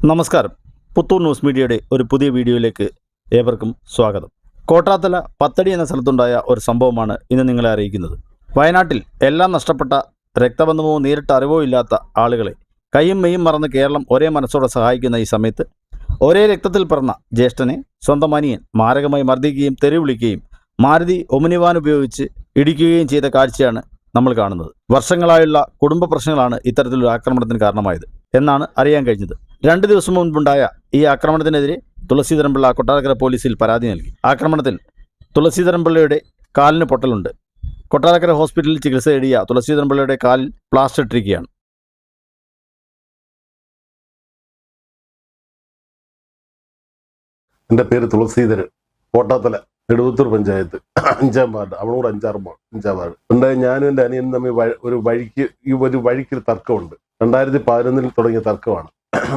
നമസ്കാരം. പുത്തൂർ ന്യൂസ് മീഡിയയുടെ ഒരു പുതിയ വീഡിയോയിലേക്ക് ഏവർക്കും സ്വാഗതം. കോട്ടാത്തല പത്തടി എന്ന സ്ഥലത്തുണ്ടായ ഒരു സംഭവമാണ് ഇന്ന് നിങ്ങളെ അറിയിക്കുന്നത്. വയനാട്ടിൽ എല്ലാം നഷ്ടപ്പെട്ട രക്തബന്ധമോ നേരിട്ട് അറിവോ ഇല്ലാത്ത ആളുകളെ കൈയും മെയ്യും മറന്ന് കേരളം ഒരേ മനസ്സോടെ സഹായിക്കുന്ന ഈ സമയത്ത് ഒരേ രക്തത്തിൽ പിറന്ന ജ്യേഷ്ഠനെ സ്വന്തം അനിയൻ മാരകമായി മർദ്ദിക്കുകയും തെറിവിളിക്കുകയും മാരുതി ഒമിനി വാൻ ഉപയോഗിച്ച് ഇടിക്കുകയും ചെയ്ത കാഴ്ചയാണ് നമ്മൾ കാണുന്നത്. വർഷങ്ങളായുള്ള കുടുംബ പ്രശ്നങ്ങളാണ് ഇത്തരത്തിലൊരു ആക്രമണത്തിന് കാരണമായത് എന്നാണ് അറിയാൻ കഴിഞ്ഞത്. 2 ദിവസം മുൻപുണ്ടായ ഈ ആക്രമണത്തിനെതിരെ തുളസീധരൻപിള്ള കൊട്ടാരക്കര പോലീസിൽ പരാതി നൽകി. ആക്രമണത്തിൽ തുളസീധരൻപിള്ളയുടെ കാലിന് പൊട്ടലുണ്ട്. കൊട്ടാരക്കര ഹോസ്പിറ്റലിൽ ചികിത്സ തേടിയ തുളസീധരൻപിള്ളയുടെ കാലിൽ പ്ലാസ്റ്റർ ഇട്ടിരിക്കുകയാണ്. എൻ്റെ പേര് തുളസീധരൻ, കോട്ടാത്തല നെടുവത്തൂർ പഞ്ചായത്ത് 5-ാം വാർഡ്, അവളൂർ 5-ാം വാർഡ്. ഉണ്ടായ ഞാനും എൻ്റെ അനിയനും തമ്മിൽ ഒരു വഴിക്ക് തർക്കമുണ്ട്. 2011 തുടങ്ങിയ തർക്കമാണ്.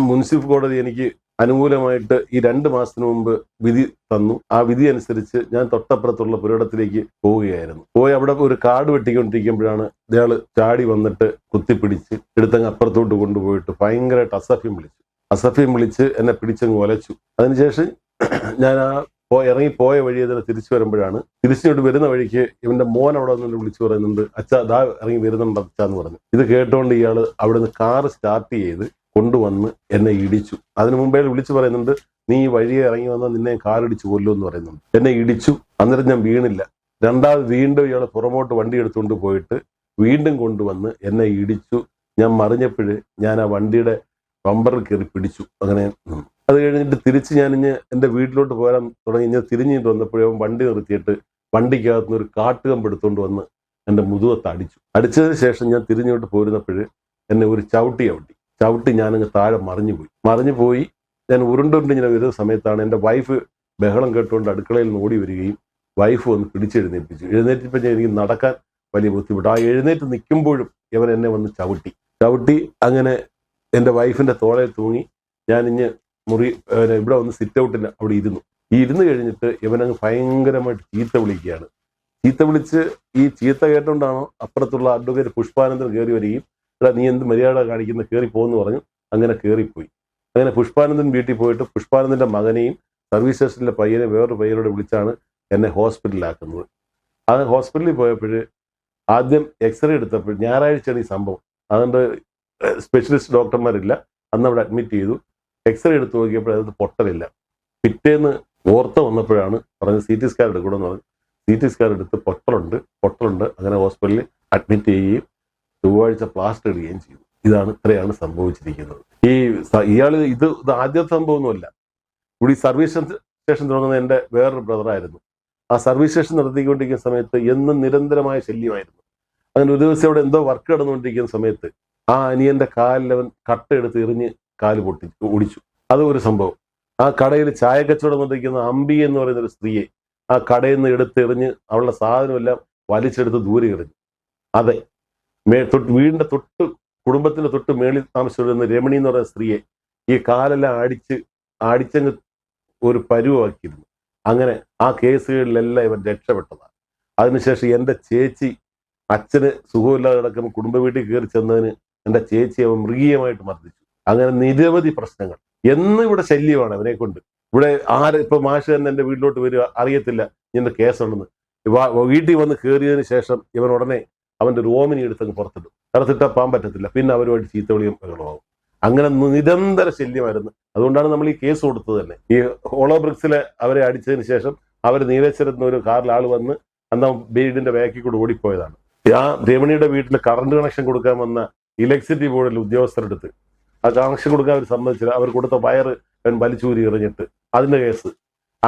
മുനിസിപ്പൽ കോടതി എനിക്ക് അനുകൂലമായിട്ട് ഈ 2 മാസത്തിന് മുമ്പ് വിധി തന്നു. ആ വിധി അനുസരിച്ച് ഞാൻ തൊട്ടപ്പുറത്തുള്ള പുരയിടത്തിലേക്ക് പോവുകയായിരുന്നു. അവിടെ ഒരു കാട് വെട്ടിക്കൊണ്ടിരിക്കുമ്പോഴാണ് ഇയാള് ചാടി വന്നിട്ട് കുത്തിപ്പിടിച്ച് എടുത്തങ്ങ് അപ്പുറത്തോട്ട് കൊണ്ടുപോയിട്ട് ഭയങ്കരമായിട്ട് അസഭ്യം വിളിച്ച് എന്നെ പിടിച്ചങ്ങ് ഒലച്ചു. അതിനുശേഷം ഞാൻ ഇറങ്ങിപ്പോയ വഴി അതിനെ തിരിച്ചു വരുമ്പോഴാണ്, തിരിച്ചിട്ട് വരുന്ന വഴിക്ക് ഇവന്റെ മോൻ അവിടെ നിന്ന് വിളിച്ചു പറയുന്നുണ്ട്, അച്ഛാ ദാ ഇറങ്ങി വരുന്നുണ്ട് അച്ഛാന്ന് പറഞ്ഞു. ഇത് കേട്ടോണ്ട് ഇയാള് അവിടെ നിന്ന് കാറ് സ്റ്റാർട്ട് ചെയ്ത് കൊണ്ടുവന്ന് എന്നെ ഇടിച്ചു. അതിനു മുമ്പേ വിളിച്ചു പറയുന്നുണ്ട്, നീ ഈ വഴിയെ ഇറങ്ങി വന്നാൽ നിന്നെ കാറിടിച്ചു കൊല്ലുമെന്ന് പറയുന്നുണ്ട്. എന്നെ ഇടിച്ചു. അന്നേരം ഞാൻ വീണില്ല. രണ്ടാമത് വീണ്ടും ഇയാള് പുറമോട്ട് വണ്ടി എടുത്തുകൊണ്ട് പോയിട്ട് വീണ്ടും കൊണ്ടുവന്ന് എന്നെ ഇടിച്ചു. ഞാൻ മറിഞ്ഞപ്പോഴ് ഞാൻ ആ വണ്ടിയുടെ ബമ്പറിൽ കയറി പിടിച്ചു. അങ്ങനെ അത് കഴിഞ്ഞിട്ട് തിരിച്ച് ഞാനിഞ്ഞ് എൻ്റെ വീട്ടിലോട്ട് പോരാൻ തുടങ്ങി. ഞാൻ തിരിഞ്ഞിട്ട് വന്നപ്പോഴും വണ്ടി നിർത്തിയിട്ട് വണ്ടിക്കകത്തുനിന്ന് ഒരു കാട്ടുകമ്പ് എടുത്തുകൊണ്ട് വന്ന് എൻ്റെ മുതുകത്ത് അടിച്ചതിന് ശേഷം ഞാൻ തിരിഞ്ഞോട്ട് പോരുന്നപ്പോഴ് എന്നെ ഒരു ചവിട്ടി ഞാനങ്ങ് താഴെ മറിഞ്ഞു പോയി. ഞാൻ ഉരുണ്ടുകൊണ്ട് ഇങ്ങനെ വരുന്ന സമയത്താണ് എൻ്റെ വൈഫ് ബഹളം കേട്ടുകൊണ്ട് അടുക്കളയിൽ നിന്ന് ഓടി വരികയും വൈഫ് വന്ന് എഴുന്നേറ്റപ്പോൾ എനിക്ക് നടക്കാൻ വലിയ ബുദ്ധിമുട്ട്. ആ എഴുന്നേറ്റ് നിൽക്കുമ്പോഴും ഇവൻ എന്നെ വന്ന് ചവിട്ടി അങ്ങനെ എൻ്റെ വൈഫിൻ്റെ തോളയിൽ തൂങ്ങി. ഞാനിഞ്ഞ് ഇവിടെ വന്ന് സിറ്റ് ഔട്ടിന് അവിടെ ഇരുന്ന് കഴിഞ്ഞിട്ട് ഇവനങ്ങ് ഭയങ്കരമായിട്ട് ചീത്ത വിളിച്ച് ഈ ചീത്ത കേട്ടോണ്ടാണോ അപ്പുറത്തുള്ള അഡ്വക്കേറ്റ് പുഷ്പാനന്ദൻ കയറി വരികയും, ഇവിടെ നീ എന്ത് മര്യാദ കാണിക്കുന്ന കയറി പോകുമെന്ന് പറഞ്ഞു. അങ്ങനെ കയറിപ്പോയി. അങ്ങനെ പുഷ്പാനന്ദൻ വീട്ടിൽ പോയിട്ട് പുഷ്പാനന്ദന്റെ മകനെയും സർവീസ് സ്റ്റേഷനിലെ പയ്യനെ വേറൊരു പയ്യനോട് വിളിച്ചാണ് എന്നെ ഹോസ്പിറ്റലിലാക്കുന്നത്. അത് ഹോസ്പിറ്റലിൽ പോയപ്പോൾ ആദ്യം എക്സ്റേ എടുത്തപ്പോൾ, ഞായറാഴ്ചയാണ് ഈ സംഭവം, അതുകൊണ്ട് സ്പെഷ്യലിസ്റ്റ് ഡോക്ടർമാരില്ല. അന്ന് അവിടെ അഡ്മിറ്റ് ചെയ്തു. എക്സ്റേ എടുത്ത് നോക്കിയപ്പോൾ അത് പൊട്ടലില്ല. പിറ്റേന്ന് ഓർത്ത വന്നപ്പോഴാണ് പറഞ്ഞ് CT സ്കാൻ എടുക്കണമെന്ന് പറഞ്ഞു. CT സ്കാൻ എടുത്ത് പൊട്ടലുണ്ട്. അങ്ങനെ ഹോസ്പിറ്റലിൽ അഡ്മിറ്റ് ചെയ്യുകയും ചൊവ്വാഴ്ച പ്ലാസ്റ്റർ ഇടുകയും ചെയ്തു. ഇത്രയാണ് സംഭവിച്ചിരിക്കുന്നത്. ഇത് ആദ്യത്തെ സംഭവമൊന്നുമല്ല. ഇവിടെ ഈ സർവീസ് സ്റ്റേഷൻ തുടങ്ങുന്നത് എൻ്റെ വേറൊരു ബ്രദറായിരുന്നു. ആ സർവീസ് സ്റ്റേഷൻ നടത്തിക്കൊണ്ടിരിക്കുന്ന സമയത്ത് എന്നും നിരന്തരമായ ശല്യമായിരുന്നു. അങ്ങനെ ഒരു ദിവസം അവിടെ എന്തോ വർക്ക് നടന്നുകൊണ്ടിരിക്കുന്ന സമയത്ത് ആ അനിയന്റെ കാലിൽ അവൻ കട്ട എടുത്ത് എറിഞ്ഞ് കാല് ഓടിച്ചു. അത് ഒരു സംഭവം. ആ കടയിൽ ചായ കച്ചവടം നടത്തിക്കുന്ന അമ്പി എന്ന് പറയുന്ന ഒരു സ്ത്രീയെ ആ കടയിൽ നിന്ന് എടുത്തെറിഞ്ഞ് അവളുടെ സാധനമെല്ലാം വലിച്ചെടുത്ത് ദൂരെ എറിഞ്ഞു. അതെ, വീടിന്റെ കുടുംബത്തിന്റെ തൊട്ട് മേളിൽ താമസിച്ചിരുന്ന രമണി എന്ന് പറയുന്ന സ്ത്രീയെ ഈ കാലെല്ലാം അടിച്ചങ്ങ് ഒരു പരുവാക്കിയിരുന്നു. അങ്ങനെ ആ കേസുകളിലെല്ലാം ഇവൻ രക്ഷപ്പെട്ടതാണ്. അതിനുശേഷം എൻ്റെ ചേച്ചി അച്ഛന് സുഖമില്ലാതെ കിടക്കുന്ന കുടുംബ വീട്ടിൽ കയറി ചെന്നതിന് എൻ്റെ ചേച്ചി അവൻ മൃഗീയമായിട്ട് മർദ്ദിച്ചു. അങ്ങനെ നിരവധി പ്രശ്നങ്ങൾ. എന്നും ഇവിടെ ശല്യമാണ് അവനെ കൊണ്ട്. ഇവിടെ ഇപ്പൊ മാഷ് തന്നെ എൻ്റെ വീട്ടിലോട്ട് വരിക, അറിയത്തില്ല ഇങ്ങനെ കേസുണ്ടെന്ന്. വീട്ടിൽ വന്ന് കയറിയതിന് ശേഷം ഇവൻ ഉടനെ അവൻ്റെ ഒരു ഓമിനി എടുത്തങ്ങ് പുറത്തിട്ടാൽ പോകാൻ പറ്റത്തില്ല. പിന്നെ അവരുമായിട്ട് ചീത്തവിളിയും ബഹളമാവും. അങ്ങനെ നിരന്തര ശല്യമായിരുന്നു. അതുകൊണ്ടാണ് നമ്മൾ ഈ കേസ് കൊടുത്തത് തന്നെ. ഈ ഹോളോ ബ്രിക്സിലെ അവരെ അടിച്ചതിന് ശേഷം അവർ നീലേശ്വരത്ത് ഒരു കാറിൽ ആൾ വന്ന് അന്ന് വീടിന്റെ ബാക്കിൽ കൂടെ ഓടിപ്പോയതാണ്. ആ രമണിയുടെ വീട്ടിൽ കറണ്ട് കണക്ഷൻ കൊടുക്കാൻ വന്ന ഇലക്ട്രിസിറ്റി ബോർഡിൽ ഉദ്യോഗസ്ഥരെടുത്ത് ആ കണക്ഷൻ കൊടുക്കാൻ അവർ സമ്മതിച്ചില്ല. അവർ കൊടുത്ത വയറ് വലിച്ചൂരി എറിഞ്ഞിട്ട് അതിന്റെ കേസ്.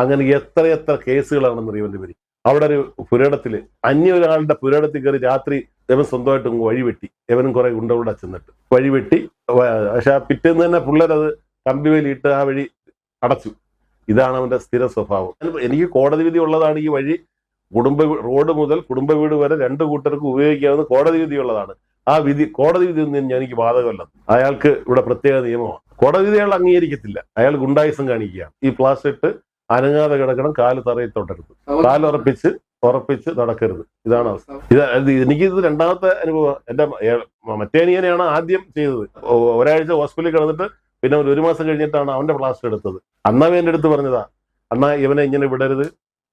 അങ്ങനെ എത്ര കേസുകളാണെന്ന് ഇവന്റെ പേര്. അവിടെ ഒരു പുരയിടത്തില് ഒരാളുടെ പുരയിടത്തിൽ കയറി രാത്രി ഇവൻ സ്വന്തമായിട്ട് വഴിവെട്ടി. ഇവനും കുറെ ഉണ്ടവിടെ ചെന്നിട്ട് വഴിവെട്ടി. പക്ഷെ ആ പിറ്റേന്ന് തന്നെ പിള്ളേരത് കമ്പിവേലിയിട്ട് ആ വഴി അടച്ചു. ഇതാണ് അവന്റെ സ്ഥിര സ്വഭാവം. എനിക്ക് കോടതി വിധി ഉള്ളതാണ് ഈ വഴി. റോഡ് മുതൽ കുടുംബ വീട് വരെ 2 കൂട്ടർക്ക് ഉപയോഗിക്കാവുന്ന കോടതി വിധിയുള്ളതാണ്. ആ കോടതി വിധി ഒന്നും എനിക്ക് ബാധകമല്ല. അയാൾക്ക് ഇവിടെ പ്രത്യേക നിയമമാണ്. കോടതി വിധി അയാൾ അംഗീകരിക്കത്തില്ല. അയാൾ ഗുണ്ടായുസം കാണിക്കുകയാണ്. ഈ പ്ലാസ്റ്റർ ഇട്ട് അനങ്ങാതെ കിടക്കണം, കാല് തറയിൽ തൊട്ടരുത്, കാലുറപ്പിച്ച് നടക്കരുത്. ഇതാണ് അവസ്ഥ. എനിക്കിത് 2ാമത്തെ അനുഭവം. എന്റെ മറ്റേ അനിയനെയാണ് ആദ്യം ചെയ്തത്. ഒരാഴ്ച ഹോസ്പിറ്റലിൽ കിടന്നിട്ട് പിന്നെ ഒരു മാസം കഴിഞ്ഞിട്ടാണ് അവന്റെ പ്ലാസ്റ്റർ എടുത്തത്. അന്നവൻ എൻ്റെ അടുത്ത് പറഞ്ഞതാ, അണ്ണാ ഇവനെ ഇങ്ങനെ വിടരുത്,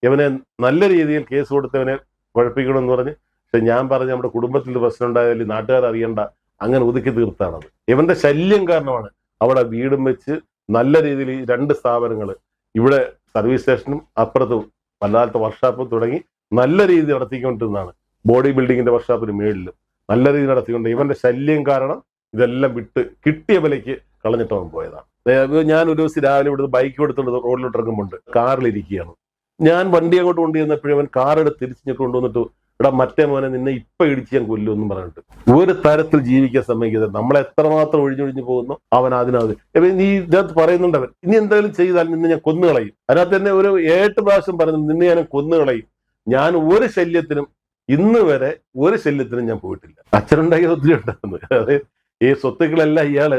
ഇവനെ നല്ല രീതിയിൽ കേസ് കൊടുത്തവനെ കുഴപ്പിക്കണമെന്ന് പറഞ്ഞ്. പക്ഷെ ഞാൻ പറഞ്ഞ് നമ്മുടെ കുടുംബത്തിൽ പ്രശ്നം ഉണ്ടായാലും നാട്ടുകാർ അറിയണ്ട, അങ്ങനെ ഒതുക്കി തീർത്താണത്. ഇവന്റെ ശല്യം കാരണമാണ് അവിടെ വീടും വെച്ച് നല്ല രീതിയിൽ ഈ 2 സ്ഥാപനങ്ങൾ ഇവിടെ സർവീസ് സ്റ്റേഷനും അപ്പുറത്തും വല്ലാത്ത വർക്ക്ഷോപ്പും തുടങ്ങി നല്ല രീതിയിൽ നടത്തിക്കൊണ്ടിരുന്നതാണ്. ബോഡി ബിൽഡിങ്ങിന്റെ വർക്ക്ഷോപ്പിന് മേളിലും നല്ല രീതിയിൽ നടത്തിക്കൊണ്ട് ഇവന്റെ ശല്യം കാരണം ഇതെല്ലാം വിട്ട് കിട്ടിയ വിലയ്ക്ക് കളഞ്ഞിട്ട് അവൻ പോയതാണ്. ഞാൻ ഒരു ദിവസം രാവിലെ ഇവിടുന്ന് ബൈക്ക് എടുത്തുകൊണ്ട് റോഡിലോട്ട് ഇറങ്ങുമ്പോണ്ട് കാറിലിരിക്കുകയാണ്. ഞാൻ വണ്ടി അങ്ങോട്ട് കൊണ്ടുവന്നപ്പോഴും അവൻ കാറെടുത്ത് തിരിച്ചിട്ട് കൊണ്ടുവന്നിട്ട്, ഇവിടെ മറ്റേ മോനെ നിന്നെ ഇപ്പൊ ഇടിച്ച് ഞാൻ കൊല്ലുമെന്നും പറഞ്ഞിട്ട് ഒരു തരത്തിൽ ജീവിക്കാൻ സമ്മതിക്കുന്നത്. നമ്മൾ എത്രമാത്രം ഒഴിഞ്ഞൊഴിഞ്ഞു പോകുന്നു അവൻ അതിനകത്ത്. നീ ഇതിനകത്ത് പറയുന്നുണ്ട് അവൻ ഇനി എന്തെങ്കിലും ചെയ്താൽ നിന്നെ ഞാൻ കൊന്നുകളയും. അതിനകത്ത് തന്നെ ഒരു 7 പ്രാവശ്യം പറഞ്ഞു നിന്നെ ഞാൻ കൊന്നുകളയും. ഞാൻ ഒരു ശല്യത്തിനും ഇന്ന് വരെ ഒരു ശല്യത്തിനും ഞാൻ പോയിട്ടില്ല. അച്ഛനുണ്ടാക്കിയ ഒത്തിരി ഉണ്ടായിരുന്നു. അതായത് ഈ സ്വത്തുക്കളെല്ലാം ഇയാള്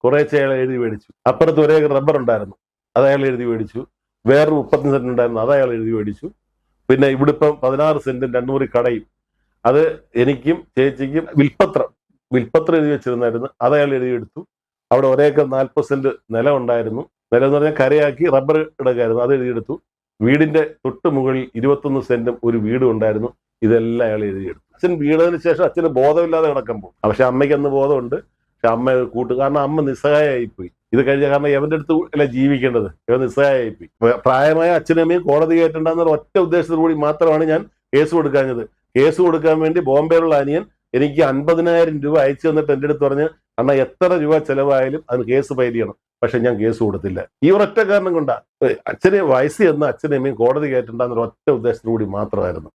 കുറേശ്ശെ അയാൾ എഴുതി മേടിച്ചു. അപ്പുറത്ത് ഒരേ റബ്ബർ ഉണ്ടായിരുന്നു, അത് അയാൾ എഴുതി മേടിച്ചു. വേറൊരു 35 സെന്റ് ഉണ്ടായിരുന്നു, അത് അയാൾ എഴുതി മേടിച്ചു. പിന്നെ ഇവിടെ ഇപ്പം 16 സെന്റും 2 മുറി കടയും, അത് എനിക്കും ചേച്ചിക്കും വിൽപ്പത്രം എഴുതി വെച്ചിരുന്നായിരുന്നു, അത് അയാൾ എഴുതിയെടുത്തു. അവിടെ ഒരേക്കർ 40 സെന്റ് നിലം ഉണ്ടായിരുന്നു. നിലം എന്ന് പറഞ്ഞാൽ കരയാക്കി റബ്ബർ ഇടക്കായിരുന്നു, അത് എഴുതിയെടുത്തു. വീടിന്റെ തൊട്ട് മുകളിൽ 21 സെന്റും ഒരു വീടും ഉണ്ടായിരുന്നു, ഇതെല്ലാം അയാൾ എഴുതിയെടുത്തു. അച്ഛൻ വീണതിന് ശേഷം അച്ഛന് ബോധമില്ലാതെ കിടക്കുമ്പോൾ, പക്ഷെ അമ്മയ്ക്ക് അന്ന് ബോധമുണ്ട്. പക്ഷെ അമ്മ കാരണം അമ്മ നിസ്സഹായമായിപ്പോയി. ഇത് കഴിഞ്ഞ കാരണം എവന്റെ അടുത്ത് അല്ല ജീവിക്കേണ്ടത്, ഇവ നിസ്സഹായമായിപ്പോയി. പ്രായമായ അച്ഛനും അമ്മയും കോടതി കയറ്റണ്ടെന്ന ഒറ്റ ഉദ്ദേശത്തോടു കൂടി മാത്രമാണ് ഞാൻ കേസ് കൊടുക്കാഞ്ഞത്. കേസ് കൊടുക്കാൻ വേണ്ടി ബോംബെയിലുള്ള അനിയൻ എനിക്ക് 50,000 രൂപ അയച്ചു തന്നിട്ട് എൻ്റെ അടുത്ത് പറഞ്ഞ്, അണ്ണാ എത്ര രൂപ ചെലവായാലും അതിന് കേസ് ഫയൽ ചെയ്യണം. പക്ഷെ ഞാൻ കേസ് കൊടുത്തില്ല. ഈ ഒരൊറ്റ കാരണം കൊണ്ടാ. അച്ഛനെ വയസ്സ് ചെന്ന അച്ഛനെയും കോടതി കയറ്റണ്ടെന്നൊരു ഒറ്റ ഉദ്ദേശത്തോടു കൂടി മാത്രമായിരുന്നു.